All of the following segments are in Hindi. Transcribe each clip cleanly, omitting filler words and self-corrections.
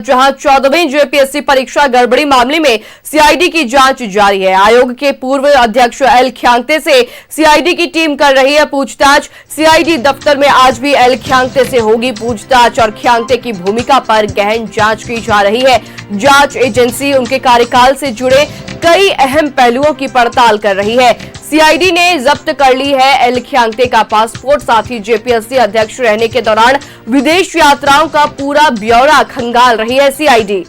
जहां 14वीं जेपीएससी परीक्षा गड़बड़ी मामले में सीआईडी की जांच जारी है। आयोग के पूर्व अध्यक्ष एल ख्यांगते से सीआईडी की टीम कर रही है पूछताछ। सीआईडी दफ्तर में आज भी एल ख्यांगते से होगी पूछताछ और ख्यांगते की भूमिका पर गहन जांच की जा रही है। जांच एजेंसी उनके कार्यकाल से जुड़े कई अहम पहलुओं की पड़ताल कर रही है। सीआईडी ने जब्त कर ली है एल ख्यांगते का पासपोर्ट, साथ ही जेपीएससी अध्यक्ष रहने के दौरान विदेश यात्राओं का पूरा ब्यौरा खंगाल रही है सीआईडी।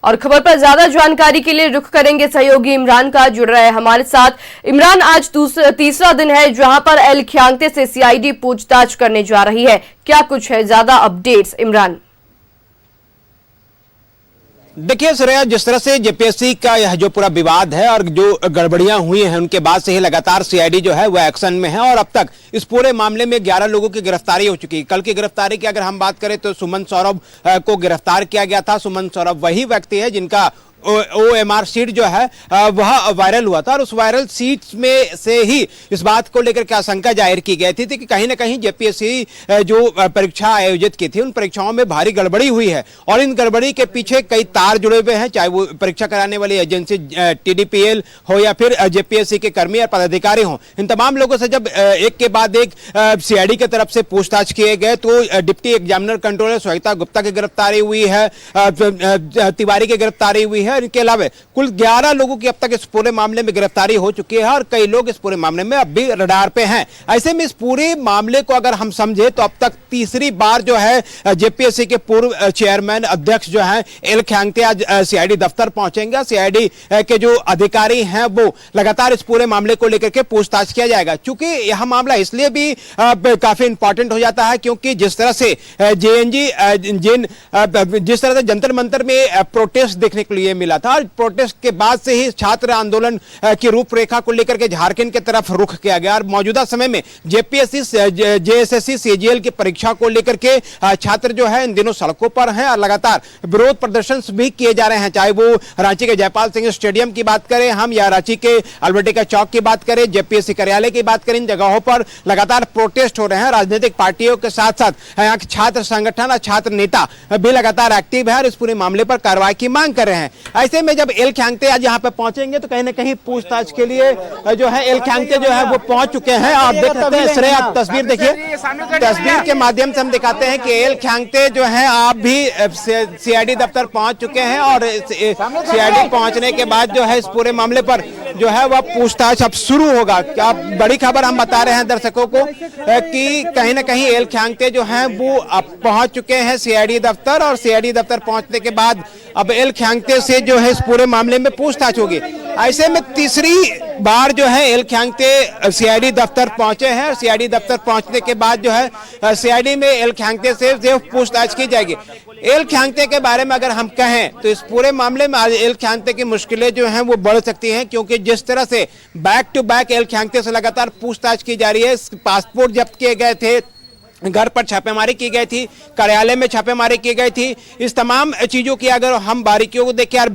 और खबर पर ज्यादा जानकारी के लिए रुख करेंगे सहयोगी इमरान का, जुड़ रहे हैं हमारे साथ। इमरान, आज तीसरा दिन है जहां पर एल ख्यांगते से सीआईडी पूछताछ करने जा रही है, क्या कुछ है ज्यादा अपडेट्स इमरान? देखिए श्रेया, जिस तरह से जेपीएससी का यह जो पूरा विवाद है और जो गड़बड़ियां हुई हैं उनके बाद से ही लगातार सीआईडी जो है वह एक्शन में है और अब तक इस पूरे मामले में 11 लोगों की गिरफ्तारी हो चुकी है। कल की गिरफ्तारी की अगर हम बात करें तो सुमन सौरभ को गिरफ्तार किया गया था। सुमन सौरभ वही व्यक्ति है जिनका OMR सीट जो है वह वायरल हुआ था और उस वायरल सीट में से ही इस बात को लेकर के आशंका जाहिर की गई थी कि कहीं ना कहीं जेपीएससी जो परीक्षा आयोजित की थी उन परीक्षाओं में भारी गड़बड़ी हुई है और इन गड़बड़ी के पीछे कई तार जुड़े हुए हैं, चाहे वो परीक्षा कराने वाली एजेंसी TDPL हो या फिर जेपीएससी के कर्मी या पदाधिकारी हो। इन तमाम लोगों से जब एक के बाद एक सीआईडी की तरफ से पूछताछ किए गए तो deputy examiner controller Shweta Gupta की गिरफ्तारी हुई है, तिवारी की गिरफ्तारी हुई है। इनके अलावा कुल 11 लोगों की अब तक इस पूरे मामले में गिरफ्तारी हो चुकी है और कई लोग इस पूरे मामले में अब भी रडार पे हैं। ऐसे में इस पूरे मामले को अगर हम समझे तो अब तक तीसरी बार जो है जेपीएससी के पूर्व चेयरमैन अध्यक्ष जो है एल ख्यांगते आज सीआईडी दफ्तर पहुंचेंगे। सीआईडी के जो अधिकारी हैं वो लगातार इस पूरे मामले को लेकर के पूछताछ किया जाएगा। चूंकि यह मामला इसलिए भी काफी इंपॉर्टेंट हो जाता है क्योंकि जिस तरह से जिस तरह से जंतर मंतर में प्रोटेस्ट देखने के लिए मिला था, प्रोटेस्ट के बाद से ही छात्र आंदोलन की रूपरेखा को लेकर के झारखंड की तरफ रुख किया गया और मौजूदा समय में जेपीएससी जेएसएससी सीजीएल की परीक्षा को लेकर के छात्र जो है इन दिनों सड़कों पर हैं और लगातार विरोध प्रदर्शन भी किए जा रहे हैं। चाहे वो रांची के जयपाल सिंह स्टेडियम की बात करें हम या रांची के अल्बर्टिका चौक की बात करें, जेपीएससी कार्यालय की बात करें, इन जगहों पर लगातार प्रोटेस्ट हो रहे हैं। राजनीतिक पार्टियों के साथ साथ यहाँ के छात्र संगठन और छात्र नेता भी लगातार एक्टिव है और इस पूरे मामले पर कार्रवाई की मांग कर रहे हैं। ऐसे में जब एल ख्यांगते आज यहाँ पे पहुंचेंगे तो कहीं ना कहीं पूछताछ के लिए जो है एल ख्यांगते जो है वो पहुंच चुके हैं। आप देख सकते हैं श्रेया, तस्वीर देखिए, तस्वीर के माध्यम से हम दिखाते हैं कि एल ख्यांगते जो है आप भी सीआईडी दफ्तर पहुंच चुके हैं और सीआईडी पहुंचने के बाद जो है इस पूरे मामले पर जो है वह पूछताछ अब शुरू होगा। क्या बड़ी खबर हम बता रहे हैं दर्शकों को कि कहीं ना कहीं एल ख्यांगते जो है वो अब पहुंच चुके हैं सीआईडी दफ्तर और सीआईडी दफ्तर पहुंचने के बाद अब एल ख्यांगते से जो है इस पूरे मामले में पूछताछ होगी। ऐसे में तीसरी बार जो है एल ख्यांगते सीआईडी दफ्तर पहुंचे हैं। सीआईडी दफ्तर पहुंचने के बाद जो है सीआईडी में एल ख्यांगते से पूछताछ की जाएगी। एल ख्यांगते के बारे में अगर हम कहें तो इस पूरे मामले में आज एल ख्यांगते की मुश्किलें जो हैं वो बढ़ सकती हैं क्योंकि जिस तरह से back to back L Khiangte से लगातार पूछताछ की जा रही है। पासपोर्ट जब्त किए गए थे, घर पर छापेमारी की गई थी, कार्यालय में छापेमारी की गई थी। इस तमाम चीजों की अगर हम बारीकियों को देखें और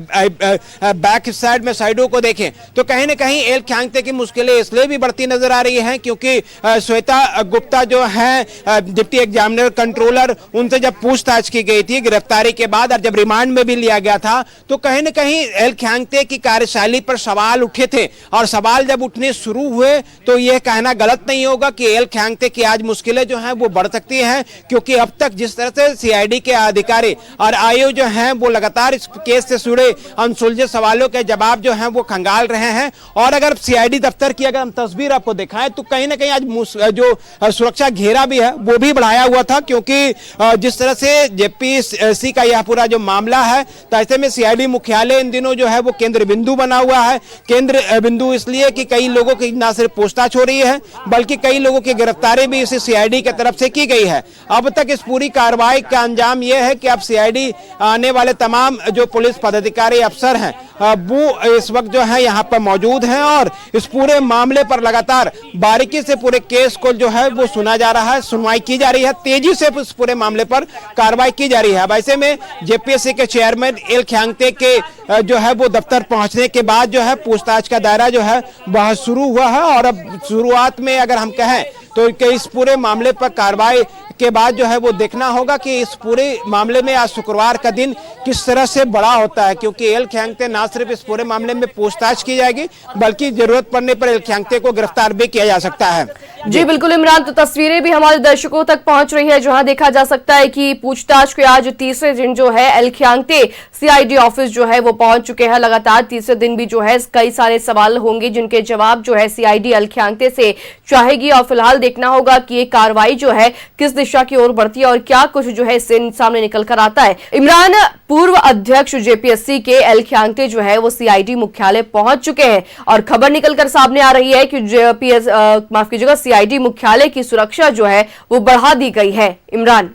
बैक साइड में साइडों को देखें तो कहीं ना कहीं एल ख्यांगते की मुश्किलें इसलिए भी बढ़ती नजर आ रही हैं क्योंकि श्वेता गुप्ता जो है डिप्टी एग्जामिनर कंट्रोलर, उनसे जब पूछताछ की गई थी गिरफ्तारी के बाद और जब रिमांड में भी लिया गया था तो कहीं ना कहीं एल ख्यांगते की कार्यशैली पर सवाल उठे थे और सवाल जब उठने शुरू हुए तो यह कहना गलत नहीं होगा कि एल ख्यांगते की आज मुश्किलें जो हैं वो बढ़ सकती है क्योंकि अब तक जिस तरह से सीआईडी के अधिकारी और आयोग जो हैं वो लगातार इस केस से जुड़े अनसुलझे सवालों के जवाब जो हैं वो खंगाल रहे हैं। और अगर सीआईडी दफ्तर की अगर हम तस्वीर आपको दिखाएं तो कहीं ना कहीं आज जो सुरक्षा घेरा भी है वो भी बढ़ाया हुआ था क्योंकि जिस तरह से जेपीएससी का यह पूरा जो मामला है तो ऐसे में सीआईडी मुख्यालय इन दिनों जो है वो केंद्र बिंदु बना हुआ है। केंद्र बिंदु इसलिए कि कई लोगों की न सिर्फ पूछताछ हो रही है बल्कि कई लोगों की गिरफ्तारी भी इसी सीआईडी की तरफ से की गई है। अब तक इस पूरी कार्रवाई का अंजाम यह है कि अब सीआईडी आने वाले तमाम जो पुलिस पदाधिकारी अफसर हैं वो इस वक्त जो है यहाँ पर मौजूद हैं और इस पूरे मामले पर लगातार बारीकी से पूरे केस को जो है वो सुना जा रहा है, सुनवाई की जा रही है, तेजी से इस पूरे मामले पर कार्रवाई की जा रही है। अब ऐसे में जेपीएससी के चेयरमैन एल ख्यांगते के जो है वो दफ्तर पहुंचने के बाद जो है पूछताछ का दायरा जो है वह शुरू हुआ है और अब शुरुआत में अगर हम कहें तो इस पूरे मामले पर कार्रवाई के बाद जो है वो देखना होगा कि इस पूरे मामले में आज शुक्रवार का दिन किस तरह से बड़ा होता है, क्योंकि एल ख्यांगते ना सिर्फ इस पूरे मामले में पूछताछ की जाएगी बल्कि जरूरत पड़ने पर एल ख्यांगते को गिरफ्तार भी किया जा सकता है। जी बिल्कुल इमरान, तो तस्वीरें भी हमारे दर्शकों तक पहुंच रही है जहां देखा जा सकता है कि पूछताछ के आज तीसरे दिन जो है एल ख्यांगते सीआईडी ऑफिस जो है वो पहुंच चुके हैं। लगातार तीसरे दिन भी जो है कई सारे सवाल होंगे जिनके जवाब जो है सीआईडी एल ख्यांगते से चाहेगी और फिलहाल देखना होगा कि ये कार्रवाई जो है किस दिशा की ओर बढ़ती है और क्या कुछ जो है इससे सामने निकल कर आता है। इमरान, पूर्व अध्यक्ष जेपीएससी के एल ख्यांगते जो है वो सीआईडी मुख्यालय पहुंच चुके हैं और खबर निकलकर सामने आ रही है कि माफ कीजिएगा सीआईडी मुख्यालय की सुरक्षा जो है वो बढ़ा दी गई है। इमरान,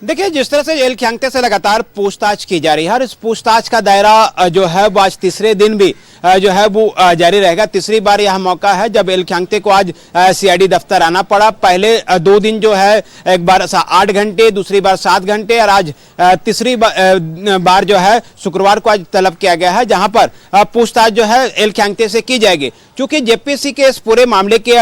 देखिए, जिस तरह से एल ख्यांगते से लगातार पूछताछ की जा रही है और इस पूछताछ का दायरा जो है वो आज तीसरे दिन भी जो है वो जारी रहेगा। तीसरी बार यह मौका है जब एल ख्यांगते को आज सीआईडी दफ्तर आना पड़ा। पहले 2 दिन जो है एक बार 8 घंटे, दूसरी बार 7 घंटे और आज तीसरी बार जो है शुक्रवार को आज तलब किया गया है, जहां पर पूछताछ जो है एल ख्यांगते से की जाएगी। क्योंकि जेपीएससी के इस पूरे मामले के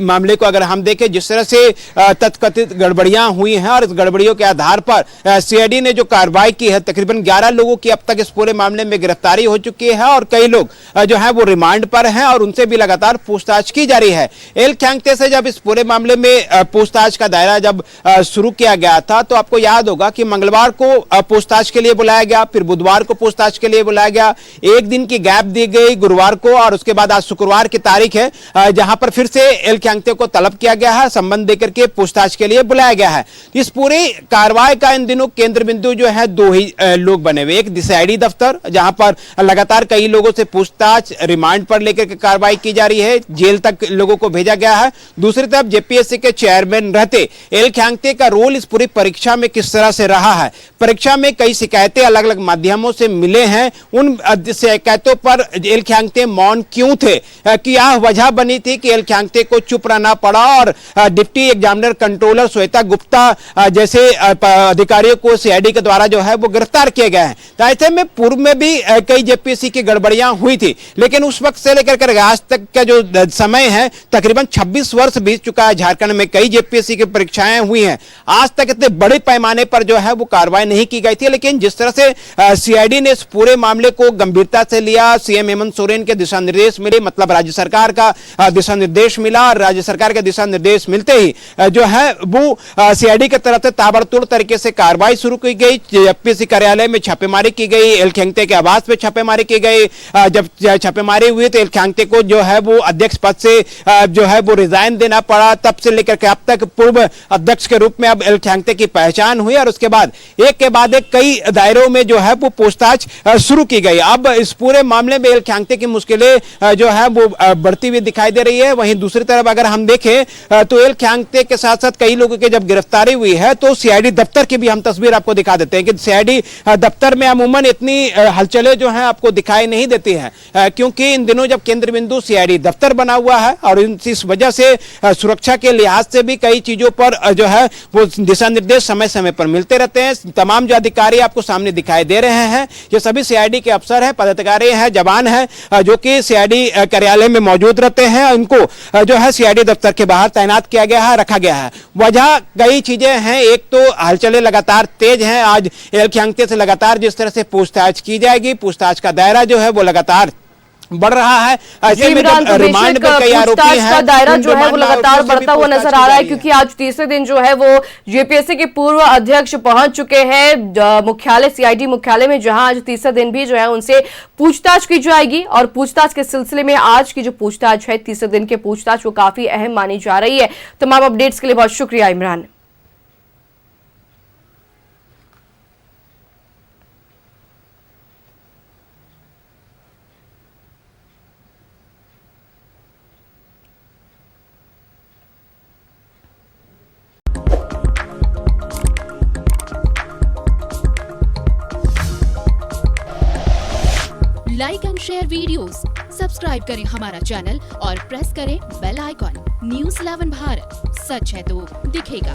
मामले को अगर हम देखें, जिस तरह से तथकथित गड़बड़ियां हुई हैं और इस गड़बड़ियों के आधार पर सीआईडी ने जो कार्रवाई की है, तकरीबन 11 लोगों की अब तक इस पूरे मामले में गिरफ्तारी हो चुकी है और कई लोग जो है वो रिमांड पर हैं और उनसे भी लगातार पूछताछ की जा रही है। एल ख्यांगते से जब इस पूरे मामले में पूछताछ का दायरा जब शुरू किया गया था तो आपको याद होगा कि मंगलवार को पूछताछ के लिए बुलाया गया, फिर बुधवार को पूछताछ के लिए बुलाया गया, एक दिन की गैप दी गई गुरुवार को और उसके बाद आज शुक्रवार की तारीख है जहां पर फिर से एल ख्यांगते को तलब किया गया है, संबंध देकर के पूछताछ के लिए बुलाया गया है। इस पूरी कार्रवाई का इन दिनों केंद्र बिंदु जो है 2 ही लोग बने हुए, एक सीआईडी दफ्तर जहां पर लगातार कई लोगों से पूछताछ रिमांड पर लेकर के कार्रवाई की जा रही है, जेल तक लोगों को भेजा गया है। दूसरी तरफ जेपीएससी के चेयरमैन रहते एल ख्यांगते का रोल इस पूरी परीक्षा में किस तरह से रहा है। परीक्षा में कई शिकायतें अलग अलग माध्यमों से मिले हैं, उन शिकायतों पर एल ख्यांगते मौन क्यों थे, क्या वजह बनी थी कि एल ख्यांगते को चुप रहना पड़ा और deputy examiner controller Shweta Gupta जैसे अधिकारियों को सीआईडी के द्वारा जो है वो गिरफ्तार किए गए हैं। तो ऐसे में पूर्व में भी कई जेपीएससी की गड़बड़ियां हुई थी, लेकिन उस वक्त से लेकर कर आज तक का जो समय है तकरीबन 26 वर्ष बीत चुका है। झारखंड में कई जेपीएससी की परीक्षाएं हुई हैं, आज तक इतने बड़े पैमाने पर जो है वो कार्रवाई नहीं की गई थी। लेकिन जिस तरह से सीआईडी ने इस पूरे मामले को गंभीरता से लिया, सीएम हेमंत सोरेन के दिशा निर्देश मिले, मतलब राज्य सरकार का दिशा निर्देश मिला और राज्य सरकार के दिशा निर्देश मिलते ही जो है वो सीआईडी की तरफ से ताबड़तोड़ तरीके से कार्रवाई शुरू की गई। जेपीएससी कार्यालय में छापेमारी की गई, एल ख्यांगते के आवास पे छापेमारी की गई। जब छापेमारी हुई तो एल ख्यांगते को जो है वो अध्यक्ष पद से जो है वो रिजाइन देना पड़ा। तब से लेकर के अब तक पूर्व अध्यक्ष के रूप में अब एल ख्यांगते की पहचान हुई और उसके बाद एक के बाद एक कई दायरों में जो है वो पूछताछ शुरू की गई। अब इस पूरे मामले में एल ख्यांगते की मुश्किलें जो है वो बढ़ती हुई दिखाई दे रही है। वहीं दूसरी तरफ अगर हम देखें तो एल ख्यांगते के साथ साथ कई लोगों की जब गिरफ्तारी हुई है तो सीआईडी दफ्तर की भी हम तस्वीर आपको दिखा देते हैं कि सीआईडी दफ्तर में अमूमन इतनी हलचलें जो हैं आपको दिखाई नहीं देती हैं, क्योंकि इन दिनों जब केंद्र बिंदु सीआईडी दफ्तर बना हुआ है और इस वजह से सुरक्षा के लिहाज से भी कई चीजों पर जो है वो दिशा निर्देश समय समय पर मिलते रहते हैं। तमाम जो अधिकारी आपको सामने दिखाई दे रहे हैं ये सभी सीआईडी के अफसर हैं, पदाधिकारी हैं, जवान हैं जो कि सीआईडी कार्यालय में मौजूद रहते हैं। उनको जो है सीआईडी दफ्तर के बाहर तैनात किया गया है, रखा गया है। वजह कई चीजें हैं, एक तो हलचलें लगातार तेज हैं। आज एल ख्यांगते से लगातार जिस तरह से पूछताछ की जाएगी, पूछताछ का दायरा जो है वो लगातार बढ़ रहा है। ऐसे में जब रिमांड में कई आरोपी हैं, का दायरा जो है वो लगातार बढ़ता हुआ नजर आ रहा है, क्योंकि आज तीसरे दिन जो है वो जेपीएससी के पूर्व अध्यक्ष पहुंच चुके हैं मुख्यालय, सीआईडी मुख्यालय में, जहां आज तीसरे दिन भी जो है उनसे पूछताछ की जाएगी। और पूछताछ के सिलसिले में आज की जो पूछताछ है, तीसरे दिन के पूछताछ, वो काफी अहम मानी जा रही है। तमाम अपडेट्स के लिए बहुत शुक्रिया Imran. Like and share videos, subscribe करें हमारा चैनल और प्रेस करें बेल आइकॉन। न्यूज़ 11 भारत, सच है तो दिखेगा।